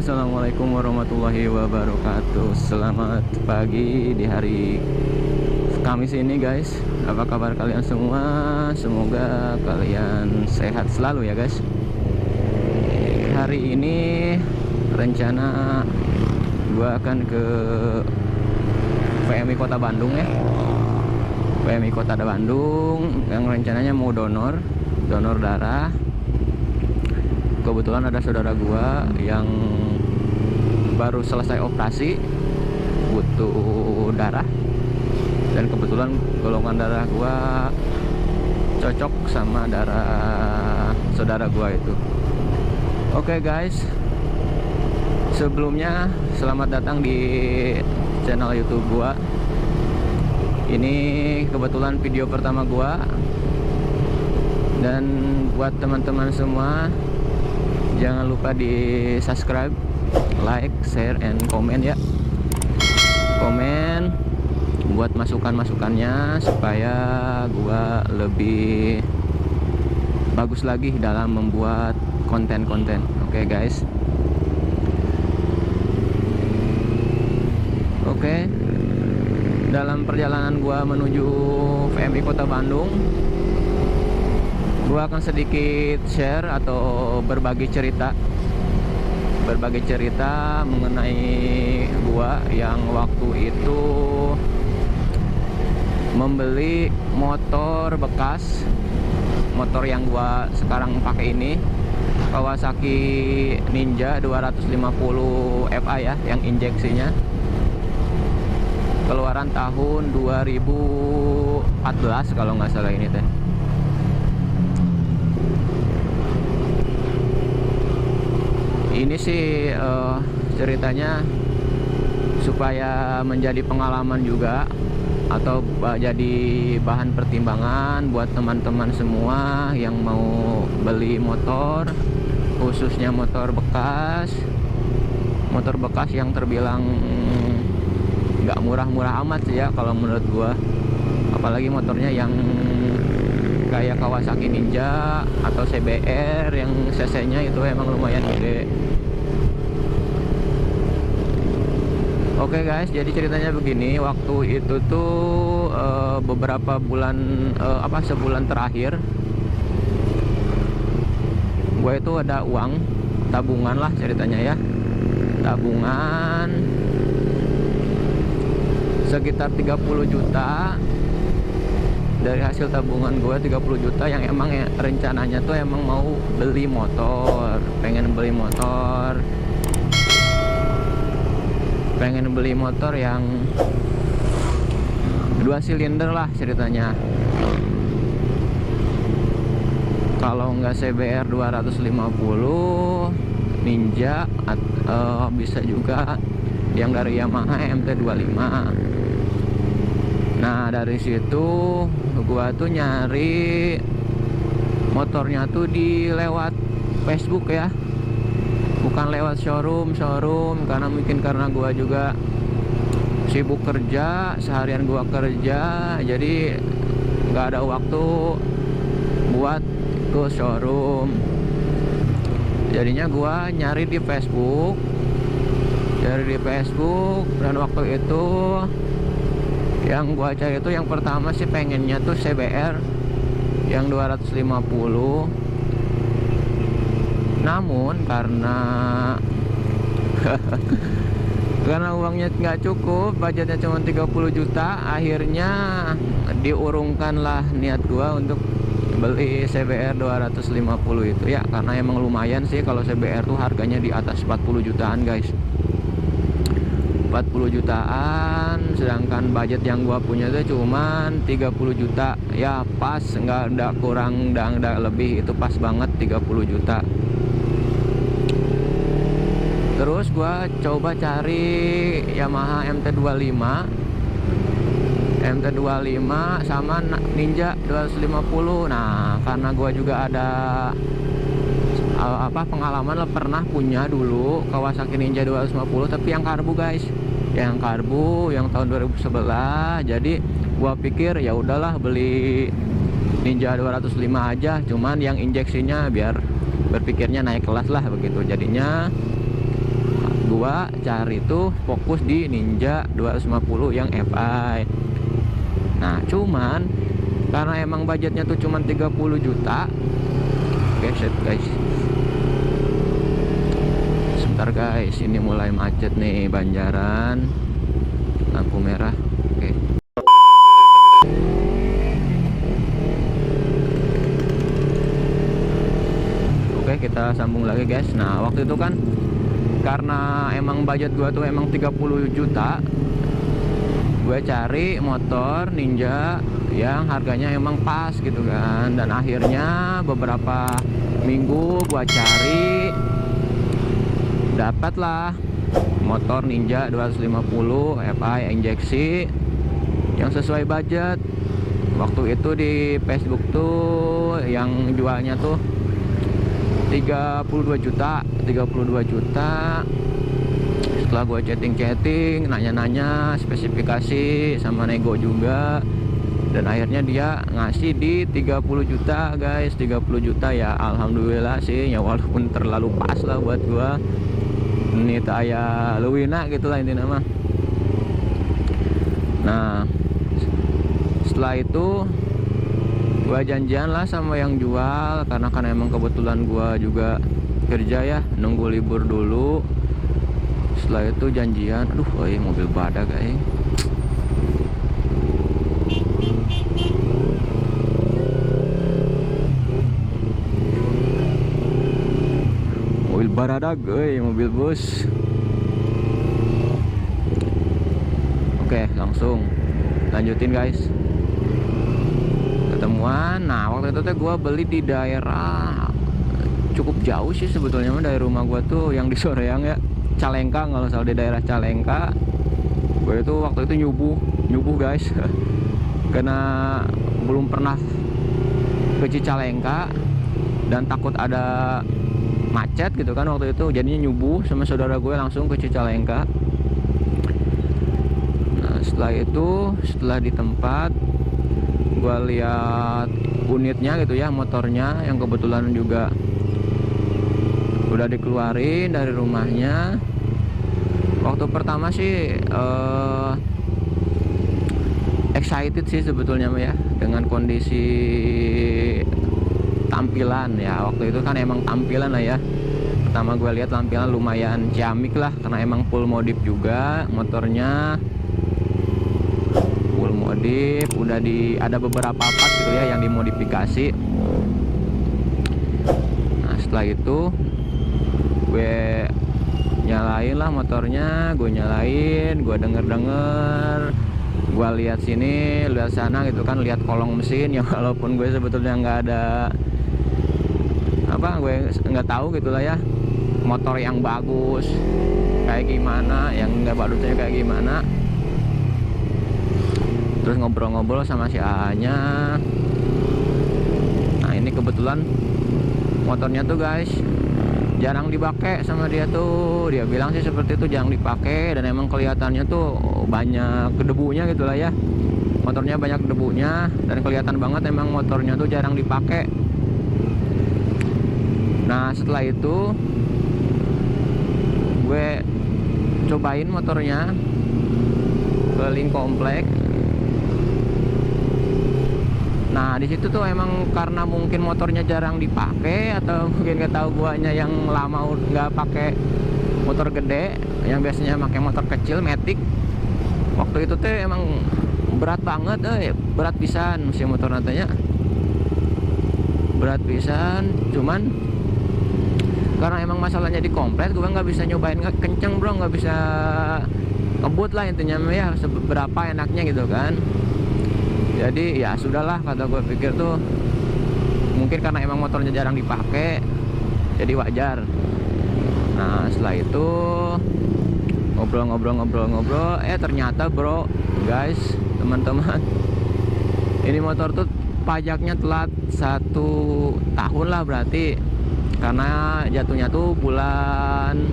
Assalamualaikum warahmatullahi wabarakatuh. Selamat pagi di hari Kamis ini guys. Apa kabar kalian semua? Semoga kalian sehat selalu ya guys. Hari ini rencana gua akan ke PMI Kota Bandung ya. PMI Kota Bandung yang rencananya mau donor darah. Kebetulan ada saudara gua yang baru selesai operasi, butuh darah, dan kebetulan golongan darah gua cocok sama darah saudara gua itu. Oke guys, sebelumnya selamat datang di channel YouTube gua. Ini kebetulan video pertama gua, dan buat teman-teman semua jangan lupa di subscribe, like, share, and comment ya. Komen buat masukan-masukannya supaya gua lebih bagus lagi dalam membuat konten-konten. Oke guys. Oke. Dalam perjalanan gua menuju PMI Kota Bandung, gua akan sedikit share atau berbagi cerita mengenai gua yang waktu itu membeli motor bekas, motor yang gua sekarang pakai ini, Kawasaki Ninja 250 FA ya, yang injeksinya keluaran tahun 2014 kalau nggak salah ini teh. Ini sih ceritanya supaya menjadi pengalaman juga, atau jadi bahan pertimbangan buat teman-teman semua yang mau beli motor, khususnya motor bekas yang terbilang nggak murah-murah amat sih ya kalau menurut gua, apalagi motornya yang kayak Kawasaki Ninja atau CBR yang cc-nya itu emang lumayan gede. Oke guys, jadi ceritanya begini. Waktu itu tuh beberapa bulan, sebulan terakhir, gue itu ada uang tabungan lah ceritanya ya, tabungan sekitar 30 juta. Dari hasil tabungan gue 30 juta yang emang ya, rencananya tuh emang mau beli motor, pengen beli motor yang 2 silinder lah ceritanya. Kalau nggak CBR 250, Ninja, bisa juga yang dari Yamaha MT25. Nah dari situ gua tuh nyari motornya tuh di lewat Facebook ya, bukan lewat showroom, karena mungkin karena gua juga sibuk kerja, seharian gua kerja, jadi nggak ada waktu buat ke showroom. Jadinya gua nyari di Facebook, dan waktu itu yang gua cari itu yang pertama sih pengennya tuh CBR yang 250. Namun karena uangnya nggak cukup, budgetnya cuma 30 juta, akhirnya diurungkanlah niat gua untuk beli CBR 250 itu ya, karena emang lumayan sih kalau CBR tuh harganya di atas 40 jutaan guys. 40 jutaan, sedangkan budget yang gua punya itu cuman 30 juta ya, pas, nggak ada kurang, nggak lebih, itu pas banget 30 juta. Terus gua coba cari Yamaha MT25 sama Ninja 250. Nah karena gua juga ada pengalaman lah, pernah punya dulu Kawasaki Ninja 250 tapi yang karbu guys, yang tahun 2011. Jadi gua pikir ya udahlah beli Ninja 205 aja, cuman yang injeksinya biar berpikirnya naik kelas lah begitu. Jadinya gua cari tuh fokus di Ninja 250 yang FI. Nah cuman karena emang budgetnya tuh cuman 30 juta. Guys, sebentar guys, ini mulai macet nih Banjaran, lampu merah. Oke, kita sambung lagi guys. Nah waktu itu kan karena emang budget gua tuh emang 30 juta, gue cari motor Ninja yang harganya emang pas gitu kan. Dan akhirnya beberapa minggu gue cari, dapatlah motor Ninja 250 FI injeksi yang sesuai budget. Waktu itu di Facebook tuh yang jualnya tuh 32 juta. Setelah gue chatting, nanya-nanya spesifikasi sama nego juga, dan akhirnya dia ngasih di 30 juta guys. 30 juta ya alhamdulillah sih ya, walaupun terlalu pas lah buat gue. Ini taya luwina gitu lah intinya mah. Nah setelah itu gue janjian lah sama yang jual, karena kan emang kebetulan gue juga kerja ya, nunggu libur dulu. Setelah itu janjian, aduh mobil badak guys. Mobil baradag, mobil bus. Oke, langsung lanjutin guys. Ketemuan. Nah waktu itu tuh gue beli di daerah cukup jauh sih sebetulnya dari rumah gue tuh, yang di Soreang ya, Calengka kalau salah, di daerah Calengka. Gue itu waktu itu nyubuh guys karena belum pernah ke Cicalengka dan takut ada macet gitu kan waktu itu, jadinya nyubuh sama saudara gue langsung ke Cicalengka. Nah setelah itu, setelah di tempat gue lihat unitnya gitu ya, motornya yang kebetulan juga udah dikeluarin dari rumahnya. Waktu pertama sih excited sih sebetulnya ya dengan kondisi tampilan ya. Waktu itu kan emang tampilan lah ya, pertama gue lihat tampilan lumayan ciamik lah, karena emang full modif juga motornya. Full modif, udah ada beberapa part gitu ya yang dimodifikasi. Nah setelah itu gue nyalain lah motornya, gue denger, gue lihat sini, lihat sana gitu kan, lihat kolong mesin ya, walaupun gue sebetulnya nggak ada gue nggak tahu gitulah ya motor yang bagus kayak gimana, yang nggak bagusnya kayak gimana. Terus ngobrol-ngobrol sama si A-nya. Nah ini kebetulan motornya tuh guys jarang dipakai sama dia tuh. Dia bilang sih seperti itu, jarang dipakai, dan emang kelihatannya tuh banyak debunya gitulah ya. Motornya banyak debunya dan kelihatan banget emang motornya tuh jarang dipakai. Nah setelah itu gue cobain motornya keliling komplek. Nah di situ tuh emang karena mungkin motornya jarang dipakai, atau mungkin nggak tahu guanya yang lama nggak pakai motor gede, yang biasanya pakai motor kecil matic. Waktu itu tuh emang berat banget, berat pisan si motor nantinya, berat pisan. Cuman karena emang masalahnya di komplek, gue nggak bisa nyobain kenceng bro, nggak bisa ngebut lah intinya ya, seberapa enaknya gitu kan. Jadi ya sudahlah, kata gue pikir tuh mungkin karena emang motornya jarang dipakai, jadi wajar. Nah setelah itu ngobrol, ternyata bro guys, teman-teman, ini motor tuh pajaknya telat 1 tahun lah berarti, karena jatuhnya tuh bulan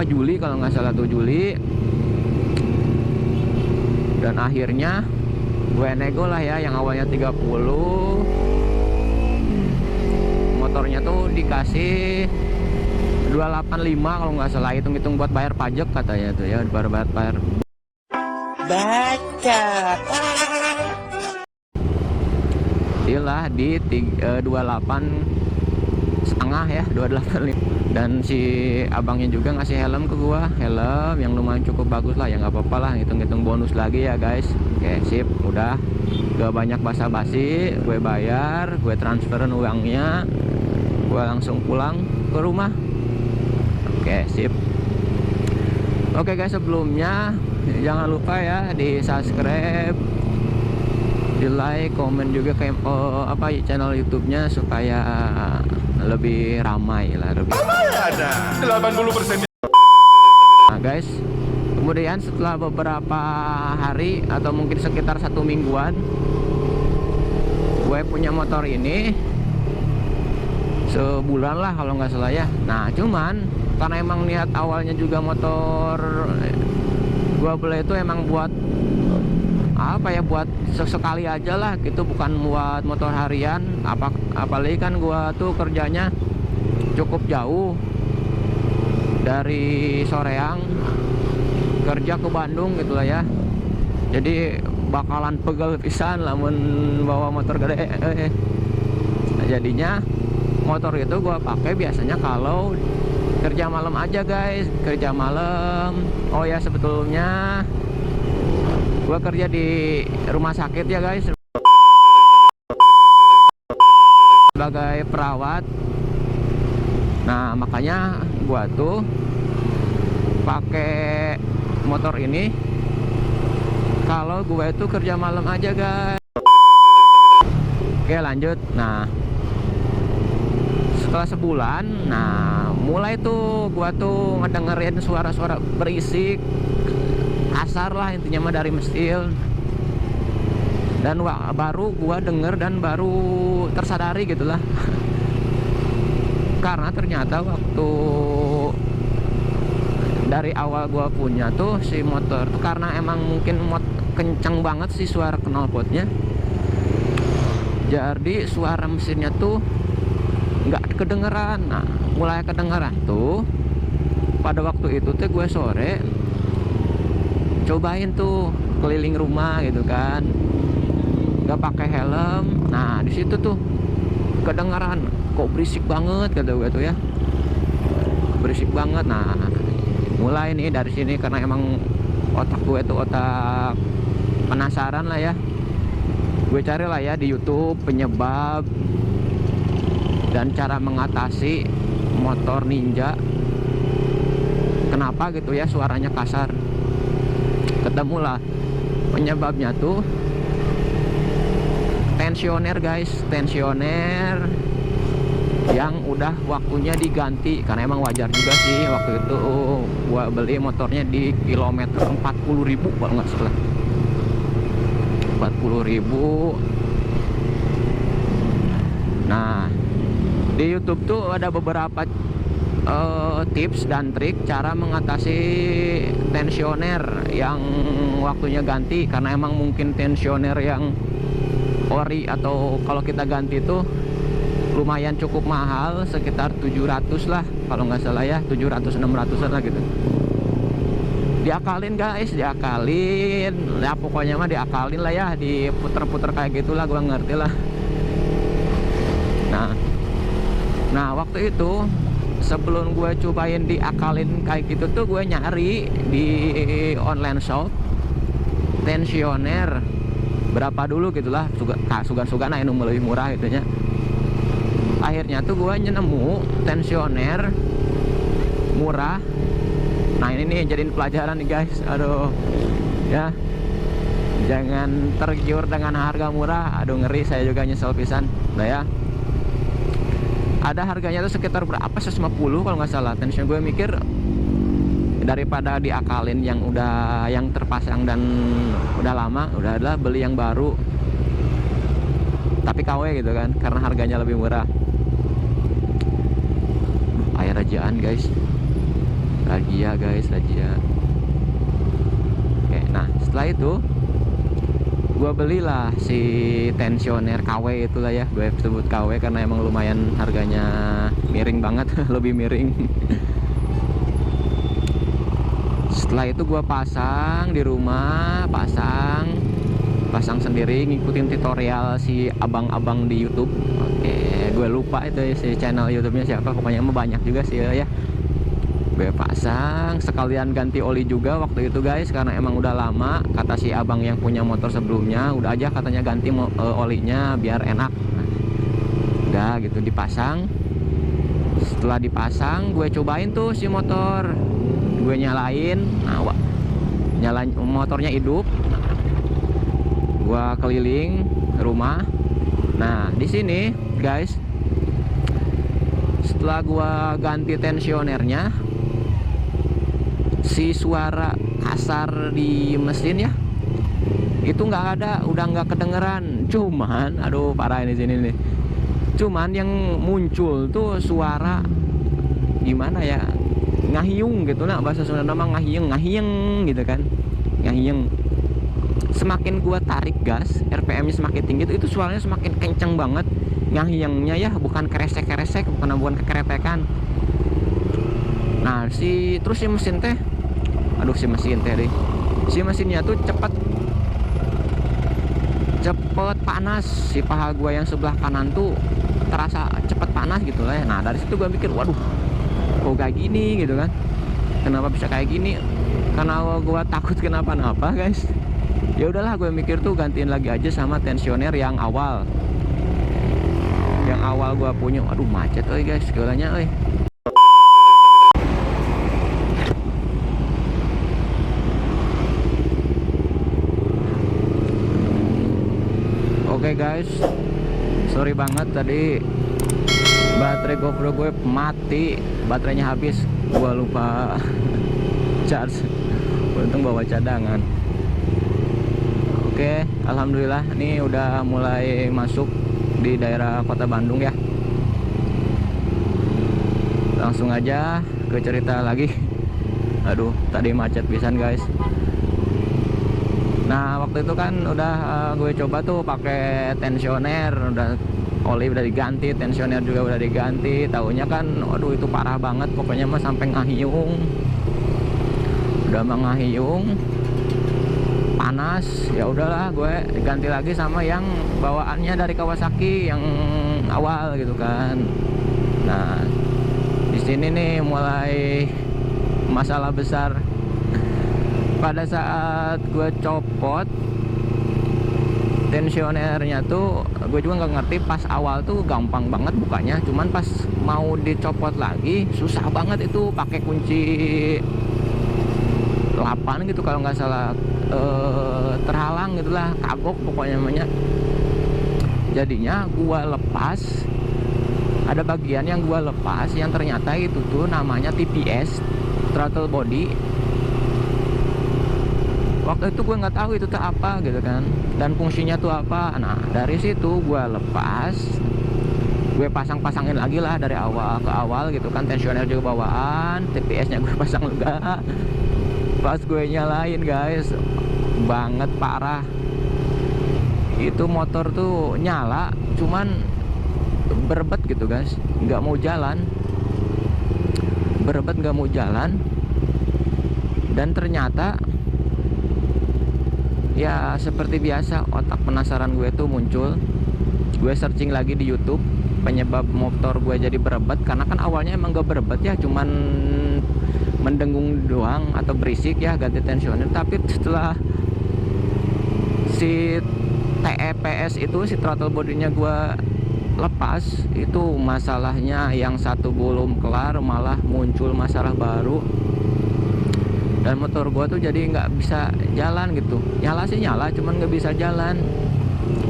Juli kalau nggak salah tuh, Juli. Dan akhirnya gue nego lah ya, yang awalnya 30, motornya tuh dikasih 285 kalau nggak salah, hitung-hitung buat bayar pajak katanya tuh ya, bayar baca. iyalah di 28,5 ya, 285. Dan si abangnya juga ngasih helm ke gua, helm yang lumayan cukup bagus lah ya, nggak apa-apa lah, hitung-hitung bonus lagi ya guys. Oke sip, udah gak banyak basa-basi, gue bayar, gue transferin uangnya, gue langsung pulang ke rumah. Oke sip. Oke guys, sebelumnya jangan lupa ya di subscribe, di like, komen juga ke channel YouTube-nya supaya lebih ramai lah, lebih ada 80%. Nah guys, kemudian setelah beberapa hari atau mungkin sekitar 1 mingguan, gue punya motor ini sebulan lah kalau nggak salah ya. Nah cuman karena emang niat awalnya juga motor gue beli itu emang buat apa ya, buat sesekali aja lah gitu, bukan buat motor harian. Apalagi kan gua tuh kerjanya cukup jauh, dari Soreang kerja ke Bandung gitu lah ya, jadi bakalan pegel pisan lamun bawa motor gede. Nah, jadinya motor itu gua pakai biasanya kalau kerja malam aja guys, kerja malam. Oh ya, sebetulnya gua kerja di rumah sakit ya guys, sebagai perawat. Nah makanya gua tuh pakai motor ini kalau gua itu kerja malam aja guys. Oke lanjut. Nah setelah sebulan, nah mulai tuh gua tuh ngedengerin suara-suara berisik, kasar lah intinya mah, dari mesin. Dan baru gua denger dan baru tersadari gitulah. Karena ternyata waktu dari awal gua punya tuh si motor tuh, karena emang mungkin kencang banget sih suara knalpotnya, jadi suara mesinnya tuh nggak kedengeran. Nah mulai kedengeran tuh pada waktu itu tuh gue sore cobain tuh keliling rumah gitu kan, nggak pakai helm. Nah di situ tuh kedengaran, kok berisik banget kata gue tuh ya, berisik banget. Nah mulai nih dari sini, karena emang otak gue tuh otak penasaran lah ya, gue cari lah ya di YouTube penyebab dan cara mengatasi motor Ninja kenapa gitu ya suaranya kasar. Ketemulah penyebabnya tuh tensioner guys, tensioner yang udah waktunya diganti. Karena emang wajar juga sih, waktu itu gua beli motornya di kilometer 40.000 kalau nggak salah, 40.000. Nah di YouTube tuh ada beberapa tips dan trik cara mengatasi tensioner yang waktunya ganti. Karena emang mungkin tensioner yang ori atau kalau kita ganti itu lumayan cukup mahal, sekitar 700 lah kalau nggak salah ya, 700-600 lah gitu. Diakalin guys, diakalin ya, pokoknya mah diakalin lah ya, diputer-puter kayak gitulah, gua ngerti lah. Nah waktu itu sebelum gue cobain diakalin kayak gitu tuh, gue nyari di online shop tensioner berapa dulu gitulah, sugan-sugan anu lebih murah gitu nya. Akhirnya tuh gue nemu tensioner murah. Nah ini nih jadiin pelajaran nih guys, aduh ya, jangan tergiur dengan harga murah. Aduh ngeri, saya juga nyesel pisan. Nah ya, ada harganya tuh sekitar berapa, 150 kalau nggak salah. Tension gue mikir daripada diakalin yang terpasang dan udah lama, udah adalah beli yang baru tapi KW gitu kan, karena harganya lebih murah. Air rajaan guys, razia guys, razia. Oke, nah setelah itu Gue belilah si tensioner KW itulah ya, gue sebut KW karena emang lumayan harganya miring banget. Lebih miring. Setelah itu gue pasang di rumah, pasang sendiri, ngikutin tutorial si abang-abang di YouTube. Oke, gue lupa itu ya, si channel YouTube-nya siapa, pokoknya emang banyak juga sih ya. Gue pasang, sekalian ganti oli juga waktu itu guys, karena emang udah lama. Kata si abang yang punya motor sebelumnya, udah aja katanya ganti olinya biar enak. Nah, udah gitu dipasang. Setelah dipasang, gue cobain tuh si motor, gue nyalain. Nah, nyalain motornya hidup. Gue keliling rumah. Nah, di sini guys, setelah gue ganti tensionernya, si suara kasar di mesin ya itu nggak ada, udah nggak kedengeran. Cuman aduh parah ini sini nih, cuman yang muncul tuh suara gimana ya, ngahiyung gitu. Nah, bahasa Sunda nama ngahiyeng gitu kan, ngahiyeng. Semakin gua tarik gas, RPM-nya semakin tinggi itu suaranya semakin kenceng banget ngahiyengnya ya, bukan keresek bukan kekeretekan. Nah, terus si mesin teh, aduh si mesinnya tuh cepet panas. Si paha gua yang sebelah kanan tuh terasa cepet panas gitu lah ya. Nah, dari situ gua mikir, waduh kok kayak gini gitu kan, kenapa bisa kayak gini. Karena gua takut kenapa-napa guys, ya udahlah gue mikir tuh gantiin lagi aja sama tensioner yang awal gua punya. Aduh macet guys segalanya. Oke guys, sorry banget tadi baterai GoPro gue mati, baterainya habis, gue lupa charge. Untung bawa cadangan. Oke, alhamdulillah nih udah mulai masuk di daerah kota Bandung ya. Langsung aja ke cerita lagi. Aduh, tadi macet pisan guys. Nah, waktu itu kan udah gue coba tuh pakai tensioner, udah oli udah diganti, tensioner juga udah diganti. Taunya kan, aduh itu parah banget, pokoknya mah sampai ngahiyung. Udah ngahiyung, panas. Ya udahlah, gue ganti lagi sama yang bawaannya dari Kawasaki yang awal gitu kan. Nah, di sini nih mulai masalah besar. Pada saat gue copot tensionernya tuh, gue juga nggak ngerti. Pas awal tuh gampang banget bukanya, cuman pas mau dicopot lagi susah banget itu, pakai kunci 8 gitu kalau nggak salah, terhalang gitulah, kagok pokoknya namanya. Jadinya gue lepas, ada bagian yang gue lepas yang ternyata itu tuh namanya TPS, throttle body. Waktu itu gue nggak tahu itu tuh apa gitu kan, dan fungsinya tuh apa. Nah, dari situ gue lepas, gue pasangin lagi lah dari awal ke awal gitu kan. Tensioner juga bawaan, TPS nya gue pasang juga. Pas gue nyalain guys, banget parah. Itu motor tuh nyala, cuman berebet gitu guys, nggak mau jalan, berebet nggak mau jalan. Dan ternyata ya seperti biasa, otak penasaran gue tuh muncul. Gue searching lagi di YouTube penyebab motor gue jadi berebet, karena kan awalnya emang gak berebet ya, cuman mendengung doang atau berisik ya, ganti tensioner. Tapi setelah si TEPS itu, si throttle bodinya gue lepas, itu masalahnya yang satu belum kelar malah muncul masalah baru. Dan motor gua tuh jadi nggak bisa jalan gitu. Nyala sih nyala, cuman nggak bisa jalan.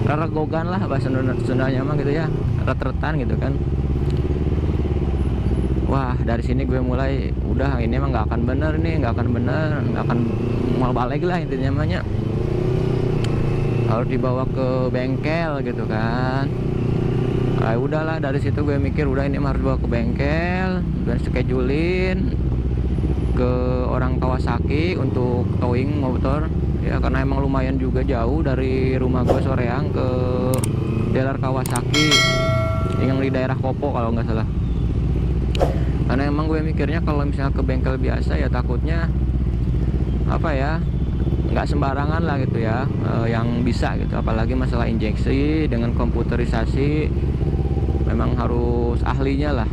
Reregogan lah bahasa Sundanya mah gitu ya, ret-retan gitu kan. Wah, dari sini gue mulai, udah ini emang nggak akan bener nih, nggak akan mau balik lah intinya namanya. Harus dibawa ke bengkel gitu kan. Udahlah, dari situ gue mikir udah ini harus bawa ke bengkel, gue schedulein. ke orang Kawasaki untuk towing motor ya, karena emang lumayan juga jauh dari rumah gue Soreang ke dealer Kawasaki yang di daerah Kopo kalau nggak salah. Karena emang gue mikirnya kalau misalnya ke bengkel biasa ya takutnya apa ya, nggak sembarangan lah gitu ya yang bisa gitu, apalagi masalah injeksi dengan komputerisasi memang harus ahlinya lah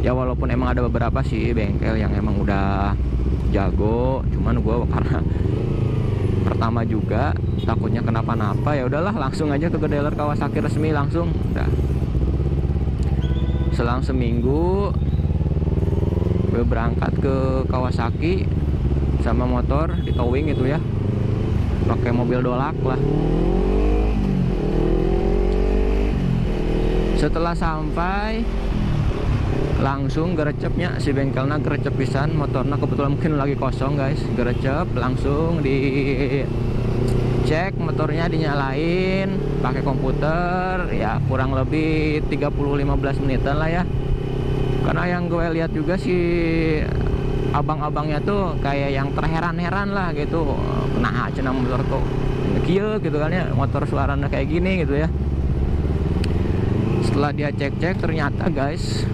ya. Walaupun emang ada beberapa sih bengkel yang emang udah jago, cuman gue karena pertama juga takutnya kenapa-napa, ya udahlah langsung aja ke dealer Kawasaki resmi langsung. Udah selang seminggu gue berangkat ke Kawasaki sama motor di towing gitu ya, pakai mobil dolak lah. Setelah sampai langsung gerecepnya si bengkelnya, gerecep pisan motornya, kebetulan mungkin lagi kosong guys, gerecep langsung di cek motornya, dinyalain pakai komputer ya, kurang lebih 30-15 menitan lah ya. Karena yang gue lihat juga si abang-abangnya tuh kayak yang terheran-heran lah gitu, nah cenah motor kok kieu gitu kan ya, motor suaranya kayak gini gitu ya. Setelah dia cek-cek ternyata guys,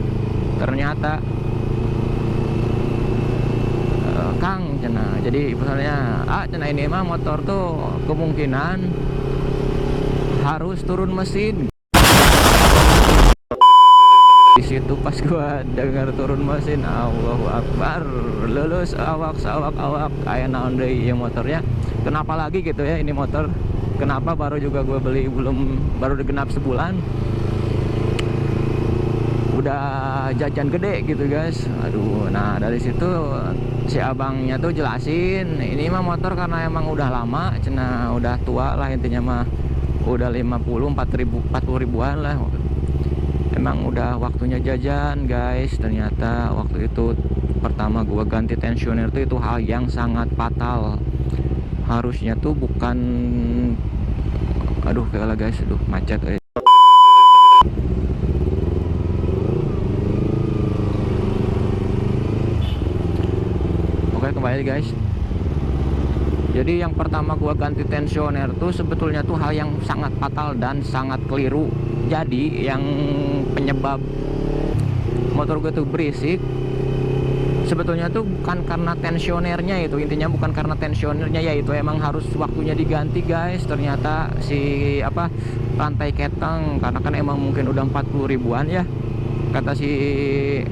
ternyata Kang cenah, jadi misalnya cenah ini mah motor tuh kemungkinan harus turun mesin. Di situ pas gua dengar turun mesin, Allahu Akbar, lulus awak kayak naon deui ieu motornya. Kenapa lagi gitu ya ini motor? Kenapa baru juga gua beli, baru genap sebulan udah jajan gede gitu guys. Aduh, nah dari situ si abangnya tuh jelasin, ini mah motor karena emang udah lama, cenah udah tua lah intinya mah, udah 40 ribuan lah. Emang udah waktunya jajan guys. Ternyata waktu itu pertama gua ganti tensioner tuh itu hal yang sangat fatal. Harusnya tuh bukan, aduh kayak lah guys, aduh macet Oke, kembali guys. Jadi yang pertama gua ganti tensioner tuh sebetulnya tuh hal yang sangat fatal dan sangat keliru. Jadi yang penyebab motor gue tuh berisik sebetulnya tuh bukan karena tensionernya, itu intinya bukan karena tensionernya, ya itu emang harus waktunya diganti guys. Ternyata si rantai keteng, karena kan emang mungkin udah 40 ribuan ya, kata si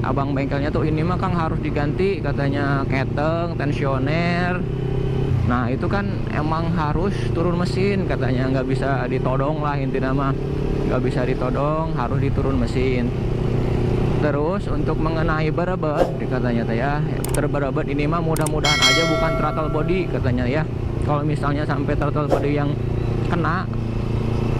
abang bengkelnya tuh, ini mah Kang harus diganti katanya keteng, tensioner. Nah itu kan emang harus turun mesin katanya, nggak bisa ditodong lah intinya mah, nggak bisa ditodong, harus diturun mesin. Terus untuk mengenai berebet katanya ya, terberebet ini mah mudah-mudahan aja bukan throttle body katanya ya. Kalau misalnya sampai throttle body yang kena,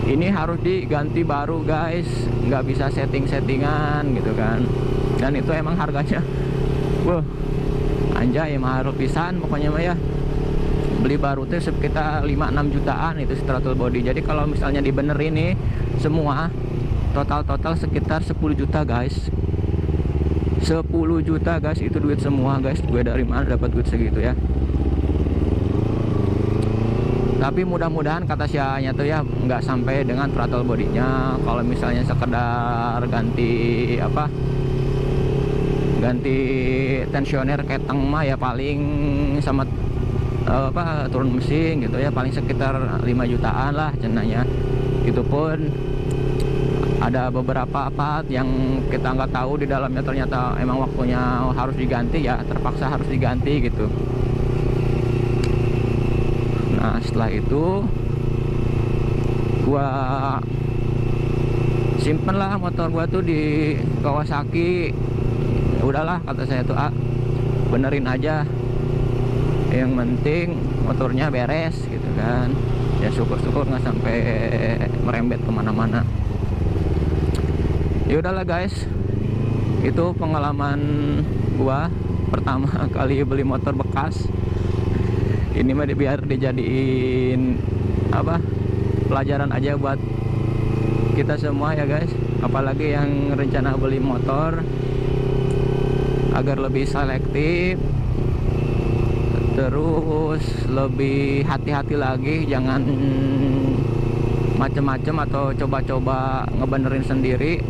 ini harus diganti baru guys, nggak bisa setting-settingan gitu kan. Dan itu emang harganya wah anjay, emang harus pisan pokoknya mah ya. Beli baru tuh sekitar 5-6 jutaan itu throttle body. Jadi kalau misalnya dibenerin nih semua total sekitar 10 juta guys. 10 juta guys, itu duit semua guys. Gue dari mana dapat duit segitu ya? Tapi mudah-mudahan kata sianya tuh ya nggak sampai dengan throttle bodinya. Kalau misalnya sekedar ganti ganti tensioner keteng mah ya paling sama turun mesin gitu ya, paling sekitar 5 jutaan lah cenanya. Itu pun ada beberapa part yang kita nggak tahu di dalamnya, ternyata emang waktunya harus diganti ya, terpaksa harus diganti gitu. Nah setelah itu gua simpen lah motor gua tuh di Kawasaki. Udahlah kata saya tuh, benerin aja, yang penting motornya beres gitu kan ya. Syukur-syukur nggak sampai merembet kemana-mana. Ya udahlah guys, itu pengalaman gua pertama kali beli motor bekas. Ini mah biar dijadiin pelajaran aja buat kita semua ya guys, apalagi yang rencana beli motor, agar lebih selektif terus lebih hati-hati lagi, jangan macem-macem atau coba-coba ngebenerin sendiri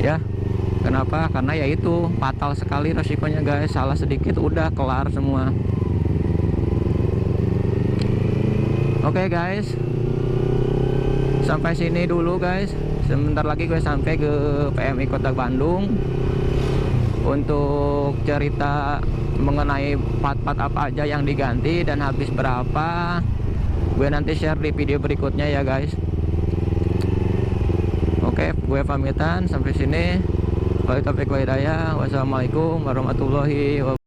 ya. Kenapa? Karena ya itu fatal sekali resikonya guys, salah sedikit udah kelar semua. Oke guys, sampai sini dulu guys. Sebentar lagi gue sampai ke PMI Kota Bandung untuk cerita mengenai part-part apa aja yang diganti dan habis berapa. Gue nanti share di video berikutnya ya guys. Oke, gue pamitan sampai sini. Wassalamualaikum warahmatullahi wabarakatuh.